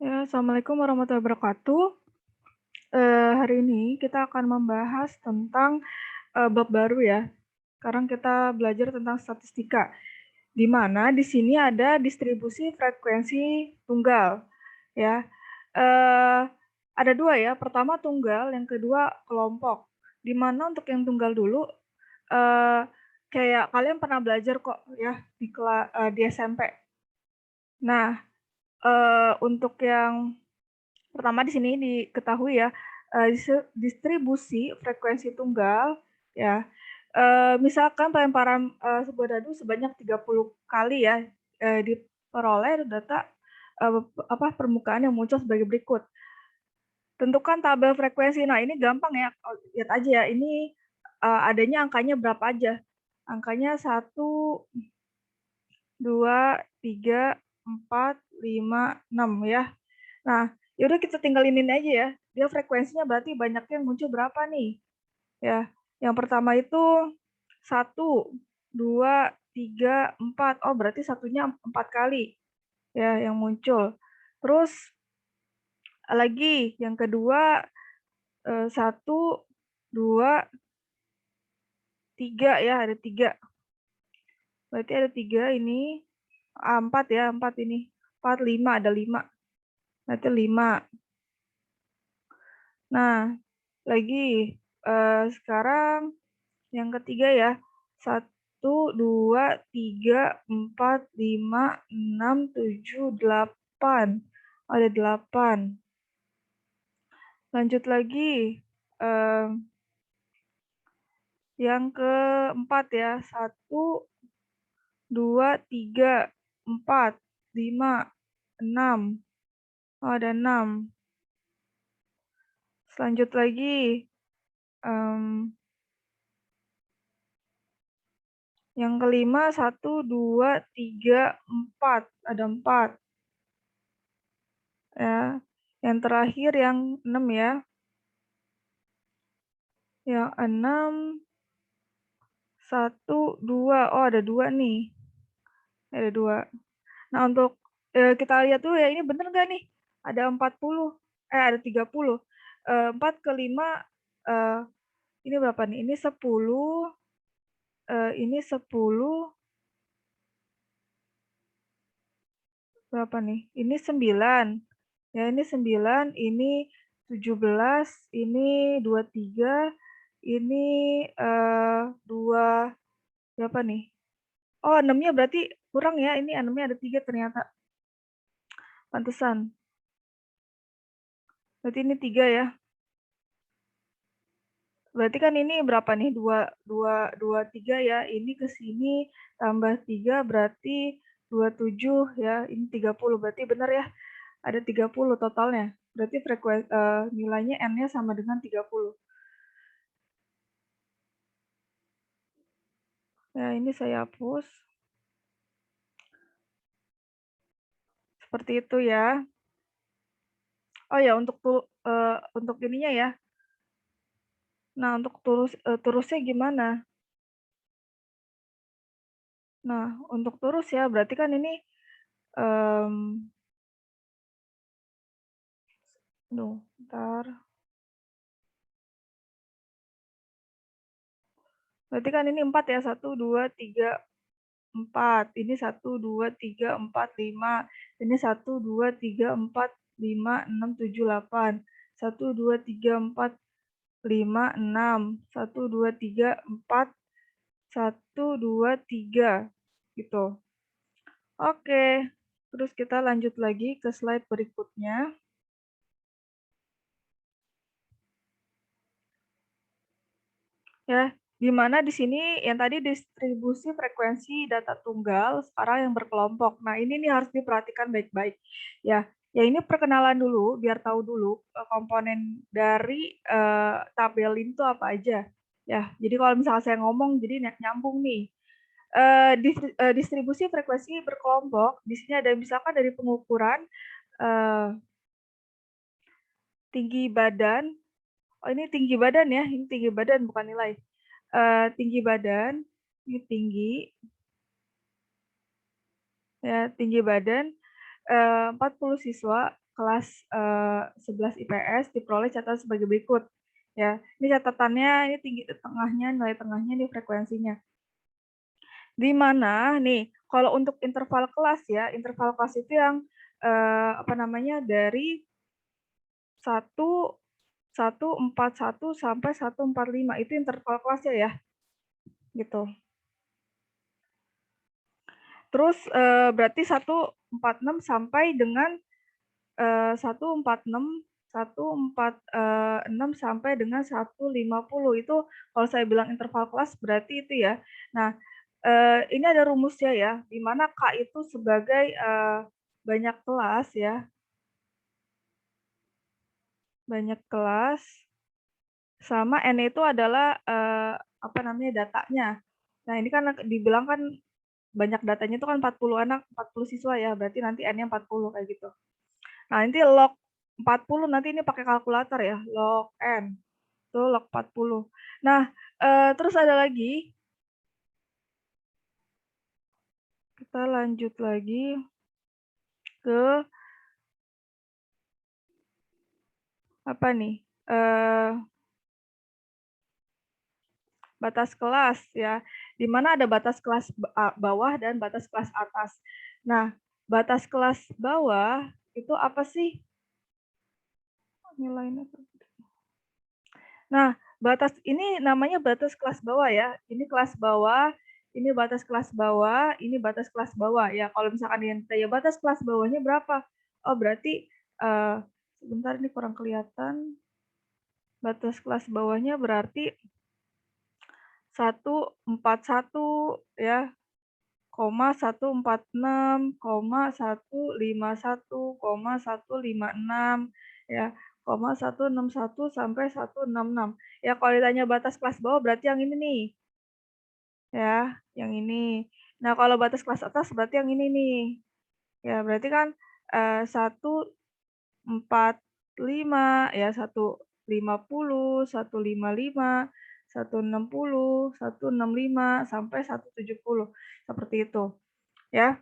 Ya, Assalamualaikum warahmatullahi wabarakatuh. Hari ini kita akan membahas tentang bab baru ya. Sekarang kita belajar tentang statistika, di mana di sini ada distribusi frekuensi tunggal. Ya, eh, ada dua ya. Pertama tunggal, yang kedua kelompok. Di mana untuk yang tunggal dulu, eh, kayak kalian pernah belajar kok ya di SMP. Nah, untuk yang pertama di sini diketahui ya, distribusi frekuensi tunggal ya. Misalkan pelemparan sebuah dadu sebanyak 30 kali ya, diperoleh data permukaan yang muncul sebagai berikut. Tentukan tabel frekuensi. Nah, ini gampang ya. Lihat aja ya, ini adanya angkanya berapa aja. Angkanya 1, 2, 3, 4, 5, 6 ya. Nah, yaudah kita tinggal ini aja ya. Dia frekuensinya berarti banyaknya yang muncul berapa nih? Ya, yang pertama itu 1, 2, 3, 4. Oh, berarti satunya 4 kali ya yang muncul. Terus lagi yang kedua 1, 2, 3 ya, ada 3. Berarti ada 3 ini. 4 ya, 4 ini. 4, 5, ada 5. Berarti 5. Nah, lagi sekarang yang ketiga ya, 1, 2, 3, 4, 5, 6, 7, 8. Ada 8. Lanjut lagi, yang keempat ya, 1, 2, 3, 4, 5, 6. Oh, ada 6. Lanjut lagi, yang kelima 1, 2, 3, 4. Ada 4. Ya. Yang terakhir yang 6 ya. Yang 6, 1, 2. Oh, ada 2 nih. Ada 2. Nah, untuk kita lihat dulu ya, ini bener nggak nih? Ada 40. Ada 30. 4 ke 5, ini berapa nih? Ini 10. Ini 10. Berapa nih? Ini 9. Ya, ini 9. Ini 17. Ini 23. Ini 2. Berapa nih? Oh, 6-nya berarti kurang ya. Ini 6-nya ada 3 ternyata. Pantesan. Berarti ini 3 ya. Berarti kan ini berapa nih? 3 ya. Ini ke sini tambah 3 berarti 27 ya. Ini 30. Berarti benar ya. Ada 30 totalnya. Berarti nilainya N-nya sama dengan 30. Ya, ini saya hapus. Seperti itu ya. Oh ya, untuk ininya ya. Nah, untuk terusnya gimana? Nah, untuk terus ya, berarti kan ini bentar. Berarti kan ini 4 ya, 1, 2, 3, 4. Ini 1, 2, 3, 4, 5. Ini 1, 2, 3, 4, 5, 6, 7, 8. 1, 2, 3, 4, 5, 6. 1, 2, 3, 4, 1, 2, 3. Gitu. Oke, terus kita lanjut lagi ke slide berikutnya. Ya, di mana di sini yang tadi distribusi frekuensi data tunggal, sekarang yang berkelompok. Nah, ini nih harus diperhatikan baik-baik. Ya, ya ini perkenalan dulu, biar tahu dulu komponen dari tabel itu apa aja. Ya, jadi kalau misalnya saya ngomong, jadi nyambung nih. Distribusi frekuensi berkelompok, di sini ada misalkan dari pengukuran tinggi badan. Oh, ini tinggi badan ya, ini tinggi badan bukan nilai. Tinggi badan, ini tinggi, ya tinggi badan 40 siswa. kelas 11 IPS diperoleh catatan sebagai berikut. Ya, ini catatannya, ini tinggi tengahnya, nilai tengahnya, ini frekuensinya. Di mana nih, kalau untuk interval kelas ya, interval kelas itu yang dari 141 sampai 145 itu interval kelasnya ya, gitu. Terus berarti 146 sampai dengan 146 sampai dengan 150 itu kalau saya bilang interval kelas berarti itu ya. Nah, ini ada rumusnya ya, di mana K itu sebagai banyak kelas ya, banyak kelas sama N itu adalah datanya. Nah, ini kan dibilang kan banyak datanya itu kan 40 anak, 40 siswa ya, berarti nanti N-nya 40 kayak gitu. Nah, nanti log 40 nanti ini pakai kalkulator ya, log N. Itu log 40. Nah, terus ada lagi. Kita lanjut lagi ke apa nih? Batas kelas ya. Di mana ada batas kelas bawah dan batas kelas atas. Nah, batas kelas bawah itu apa sih? Nilainya. Nah, batas ini namanya batas kelas bawah ya. Ini kelas bawah, ini batas kelas bawah, ini batas kelas bawah. Ya, kalau misalkan yang tanya batas kelas bawahnya berapa? Oh, berarti sebentar ini kurang kelihatan. Batas kelas bawahnya berarti 141 ya, 146, 151, 156 ya, 161 sampai 166. Ya kalau ditanya batas kelas bawah berarti yang ini nih. Ya, yang ini. Nah, kalau batas kelas atas berarti yang ini nih. Ya, berarti kan 145 ya, 150, 155, 160, 165 sampai 170. Seperti itu. Ya.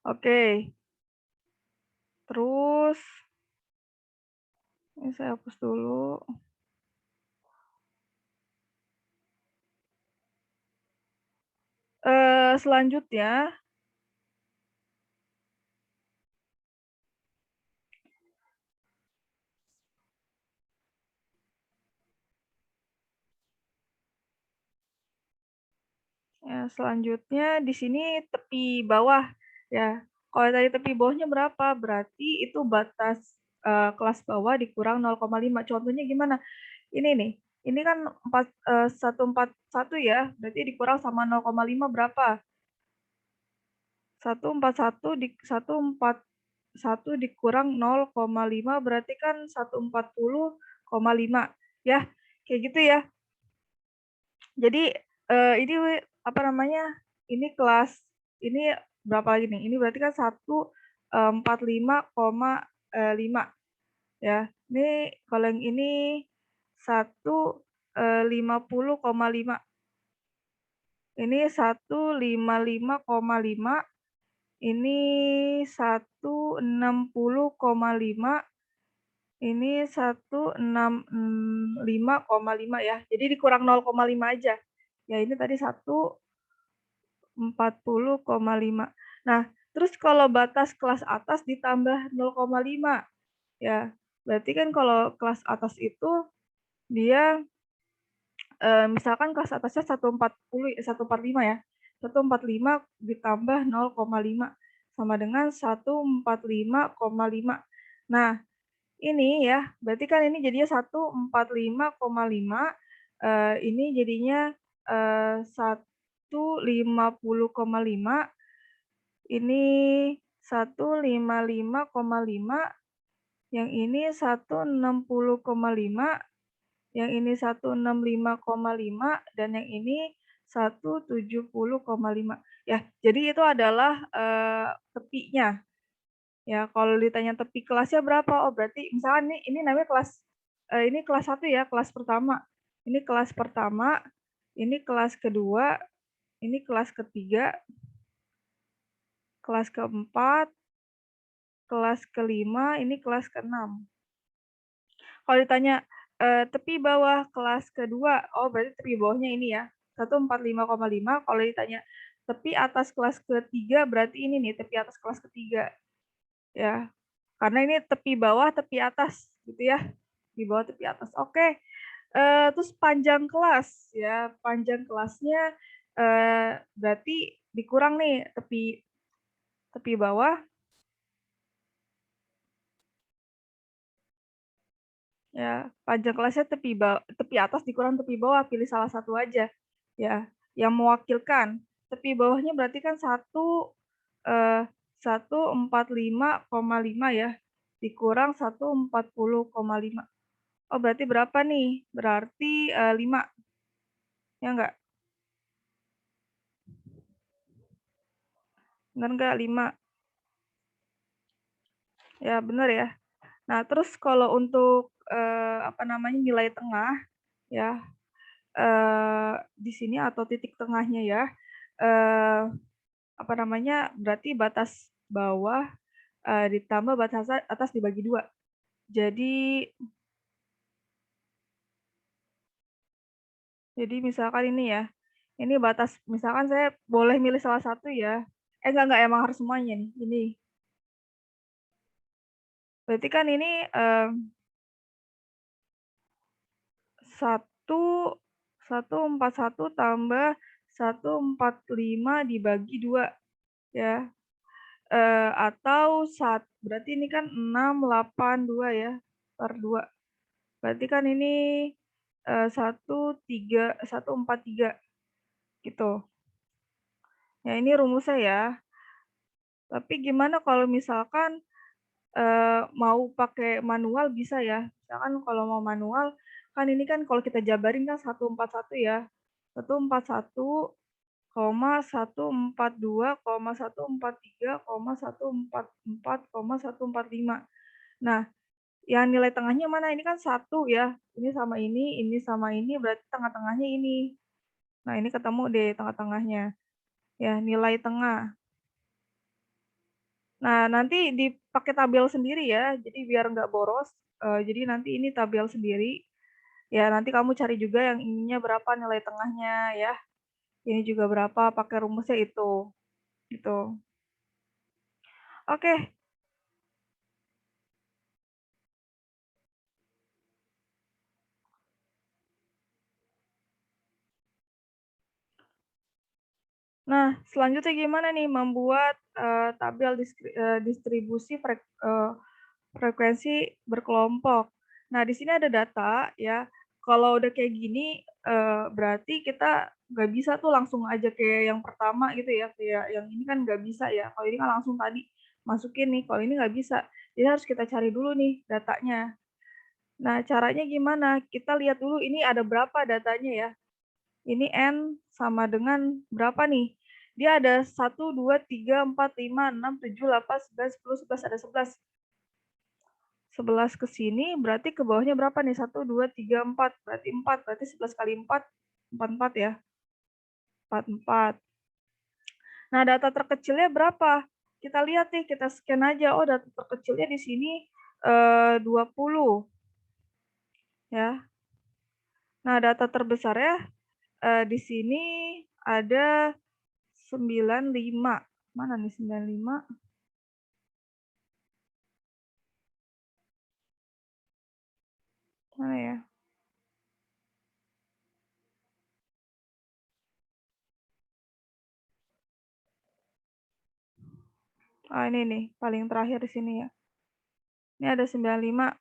Oke. Terus ini saya hapus dulu. Selanjutnya di sini tepi bawah ya. Kalau tadi tepi bawahnya berapa? Berarti itu batas kelas bawah dikurang 0,5. Contohnya gimana? Ini nih. Ini kan 141 ya, berarti dikurang sama 0,5 berapa? 141 dikurang 0,5 berarti kan 140,5 ya. Kayak gitu ya. Jadi ini ini kelas ini berapa lagi nih? Ini berarti kan 145,5 ya. Ini kalau yang ini 150,5. Ini 155,5. Ini 160,5. Ini 165,5 ya. Jadi dikurang 0,5 aja. Ya ini tadi 140,5. Nah, terus kalau batas kelas atas ditambah 0,5 ya. Berarti kan kalau kelas atas itu dia misalkan kelas atasnya 145 ya. 145 ditambah 0,5 sama dengan 145,5. Nah, ini ya, berarti kan ini jadinya 145,5, ini jadinya 150,5, ini 155,5, yang ini 160,5, yang ini 165,5, dan yang ini 170,5. Ya, jadi itu adalah tepinya. Ya, kalau ditanya tepi kelasnya berapa? Oh, berarti misalkan ini namanya kelas ini kelas 1 ya, kelas pertama. Ini kelas pertama, ini kelas kedua, ini kelas ketiga, kelas keempat, kelas ke-5, ini kelas ke-6. Kalau ditanya, tepi bawah kelas kedua, oh berarti tepi bawahnya ini ya, 145,5. Kalau ditanya tepi atas kelas ketiga, berarti ini nih, tepi atas kelas ketiga. Ya, karena ini tepi bawah, tepi atas, gitu ya. Di bawah, tepi atas. Oke. Terus panjang kelas, ya. Panjang kelasnya berarti dikurang nih, tepi bawah, ya, panjang kelasnya tepi atas dikurang tepi bawah, pilih salah satu aja, ya, yang mewakilkan. Tepi bawahnya berarti kan 145,5 ya, dikurang 140,5. Oh, berarti berapa nih? Berarti 5, ya enggak? Benar enggak 5? Ya, benar ya. Nah, terus kalau untuk nilai tengah, ya, di sini atau titik tengahnya ya, berarti batas bawah ditambah batas atas dibagi 2. Jadi misalkan ini ya, ini batas, misalkan saya boleh milih salah satu ya. Enggak, emang harus semuanya nih. Ini. Berarti kan ini 141 tambah 145 dibagi 2 ya. Atau berarti ini kan 682 ya, per 2. Berarti kan ini 143 gitu. Ya, ini rumusnya ya. Tapi gimana kalau misalkan mau pakai manual, bisa ya. Misalkan kalau mau manual, kan ini kan kalau kita jabarin kan 141 ya. 141, 142, 143, 144, 145. Nah, yang nilai tengahnya mana? Ini kan 1 ya. Ini sama ini, berarti tengah-tengahnya ini. Nah, ini ketemu deh tengah-tengahnya. Ya, nilai tengah. Nah, nanti dipakai tabel sendiri ya, jadi biar nggak boros. Jadi nanti ini tabel sendiri. Ya, nanti kamu cari juga yang ininya berapa nilai tengahnya ya. Ini juga berapa, pakai rumusnya itu. Gitu. Oke. Nah, selanjutnya gimana nih membuat tabel distribusi frekuensi berkelompok. Nah, di sini ada data ya. Kalau udah kayak gini, berarti kita nggak bisa tuh langsung aja kayak yang pertama gitu ya. Kayak yang ini kan nggak bisa ya. Kalau ini kan langsung tadi masukin nih. Kalau ini nggak bisa. Jadi harus kita cari dulu nih datanya. Nah, caranya gimana? Kita lihat dulu ini ada berapa datanya ya. Ini N sama dengan berapa nih? Dia ada 1, 2, 3, 4, 5, 6, 7, 8, 9, 10, 11, ada 11. 11 ke sini, berarti ke bawahnya berapa nih? 1, 2, 3, 4. Berarti 4. Berarti 11 kali 4, 44 ya. 44. Nah, data terkecilnya berapa? Kita lihat nih, kita scan aja. Oh, data terkecilnya di sini 20. Ya. Nah, data terbesarnya di sini ada 95. Mana nih 95? Mana ya? Ini nih, paling terakhir di sini ya. Ini ada 95.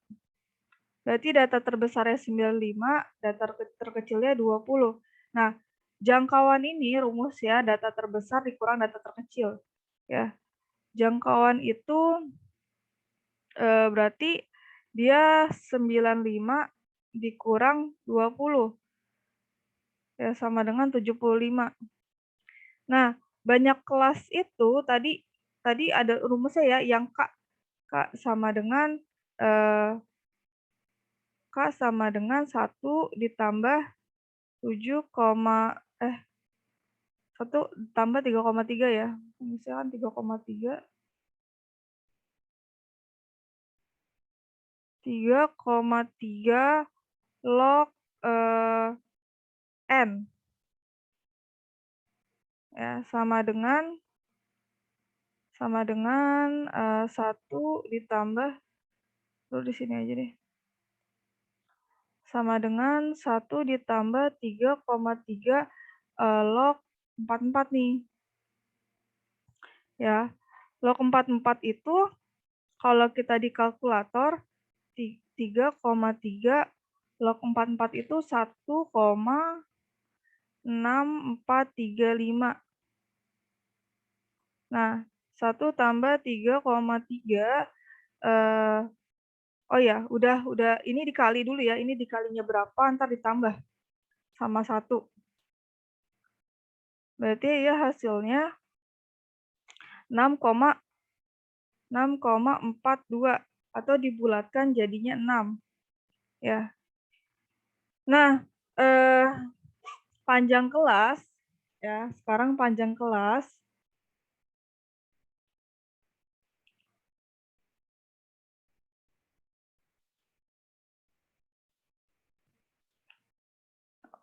Berarti data terbesarnya 95, data terkecilnya 20. Nah, jangkauan ini rumus ya, data terbesar dikurang data terkecil. Ya. Jangkauan itu berarti dia 95 dikurang 20. Ya, sama dengan 75. Nah, banyak kelas itu tadi ada rumusnya ya, yang K sama dengan K sama dengan 1 ditambah 7, 1 tambah 3,3 ya. Misalkan 3,3 3,3 log N. Ya, sama dengan 1 ditambah, di sini aja deh. Sama dengan 1 ditambah 3,3 log 44 nih. Ya, log 44 itu kalau kita di kalkulator 3,3 log 44 itu 1,6435. Nah, 1 tambah 3,3 oh ya, udah ini dikali dulu ya. Ini dikalinya berapa, ntar ditambah sama 1. Berarti ya hasilnya 6,42 atau dibulatkan jadinya 6. Ya. Nah, panjang kelas ya, sekarang panjang kelas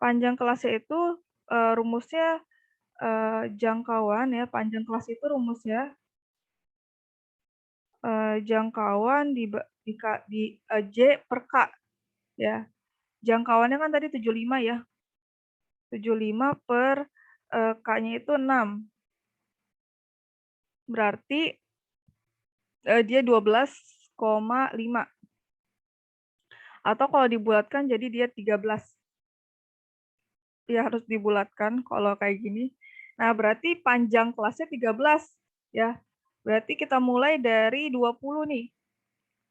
kelasnya itu rumusnya jangkauan ya, panjang kelas itu rumusnya jangkauan di J per K ya. Jangkauannya kan tadi 75 ya. 75 per K-nya itu 6. Berarti dia 12,5. Atau kalau dibulatkan jadi dia 13. Ya harus dibulatkan kalau kayak gini. Nah, berarti panjang kelasnya 13 ya. Berarti kita mulai dari 20 nih.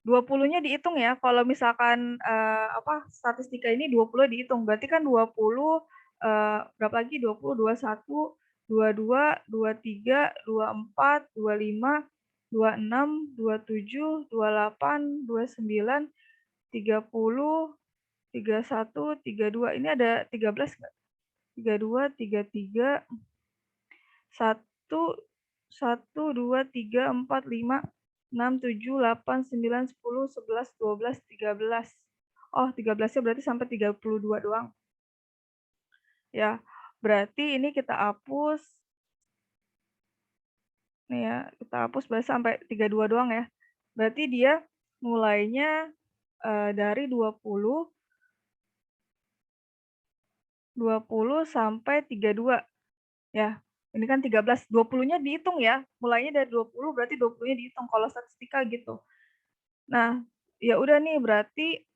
20-nya dihitung ya. Kalau misalkan statistika ini 20 dihitung. Berarti kan 20 berapa lagi? 20, 21, 22, 23, 24, 25, 26, 27, 28, 29, 30, 31, 32. Ini ada 13 nggak? 32, 33, 1, 1, 2, 3, 4, 5, 6, 7, 8, 9, 10, 11, 12, 13. Oh, 13-nya berarti sampai 32 doang. Ya, berarti ini kita hapus. Nih ya, kita hapus berarti sampai 32 doang ya. Berarti dia mulainya dari 20 sampai 32 ya. Ini kan 13, 20-nya dihitung ya. Mulainya dari 20 berarti 20-nya dihitung kalau statistika gitu. Nah, ya udah nih berarti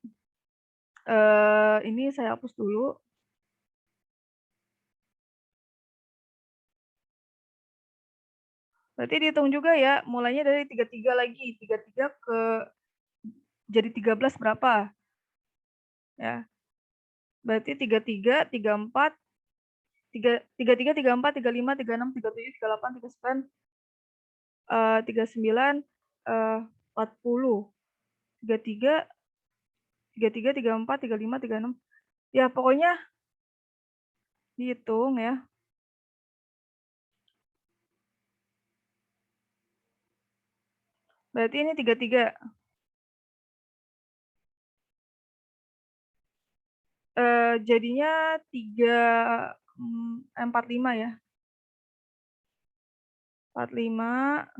ini saya hapus dulu. Berarti dihitung juga ya, mulainya dari 33 lagi. 33 ke jadi 13 berapa? Ya. Berarti 33, 34, 33, 34, 35, 36, 37, 38, 39, 39, 40, 33, 33, 34, 35, 36. Ya, pokoknya dihitung ya. Berarti ini 33. Jadinya 45 ya. 45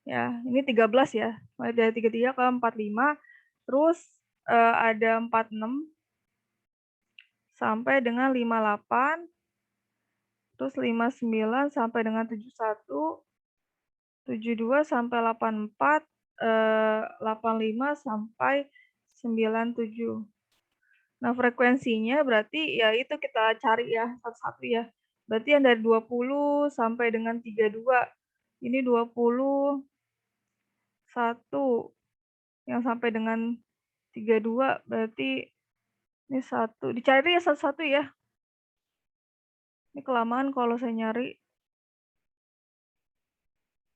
ya, ini 13 ya. Mulai dari 33 ke 45. Terus ada 46 sampai dengan 58. Terus 59 sampai dengan 71. 72 sampai 84. 85 sampai 97. Nah, frekuensinya berarti ya itu kita cari ya satu-satu ya. Berarti yang dari 20 sampai dengan 32. Ini 21 yang sampai dengan 32 berarti ini 1. Dicari ya satu-satu ya. Ini kelamaan kalau saya nyari.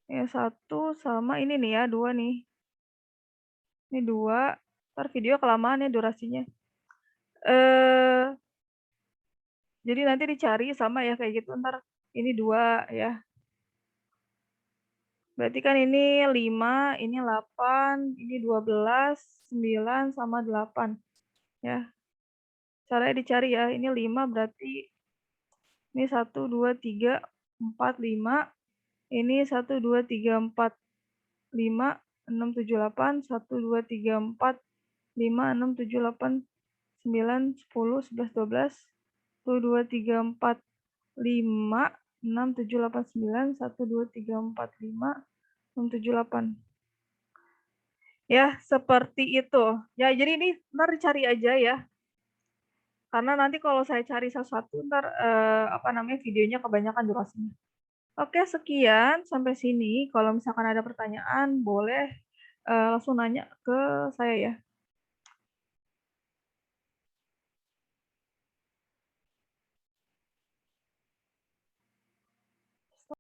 Ya 1 sama ini nih ya 2 nih. Ini 2. Ntar video kelamaan ya durasinya. Jadi nanti dicari sama ya kayak gitu. Ntar ini 2 ya. Berarti kan ini 5, ini 8, ini 12, 9, sama 8. Ya, caranya dicari ya. Ini 5 berarti ini 1, 2, 3, 4, 5. Ini 1, 2, 3, 4, 5, 6, 7, 8. 1, 2, 3, 4, 5, 6, 7, 8, 9, 10, 11, 12. 1, 2, 3, 4, 5, 6, 7, 8, 9. 1, 2, 3, 4, 5, 6, 7, 8. Ya, seperti itu. Ya, jadi ini ntar dicari aja ya. Karena nanti kalau saya cari satu-satu ntar videonya kebanyakan durasinya. Oke, sekian sampai sini. Kalau misalkan ada pertanyaan boleh langsung nanya ke saya ya.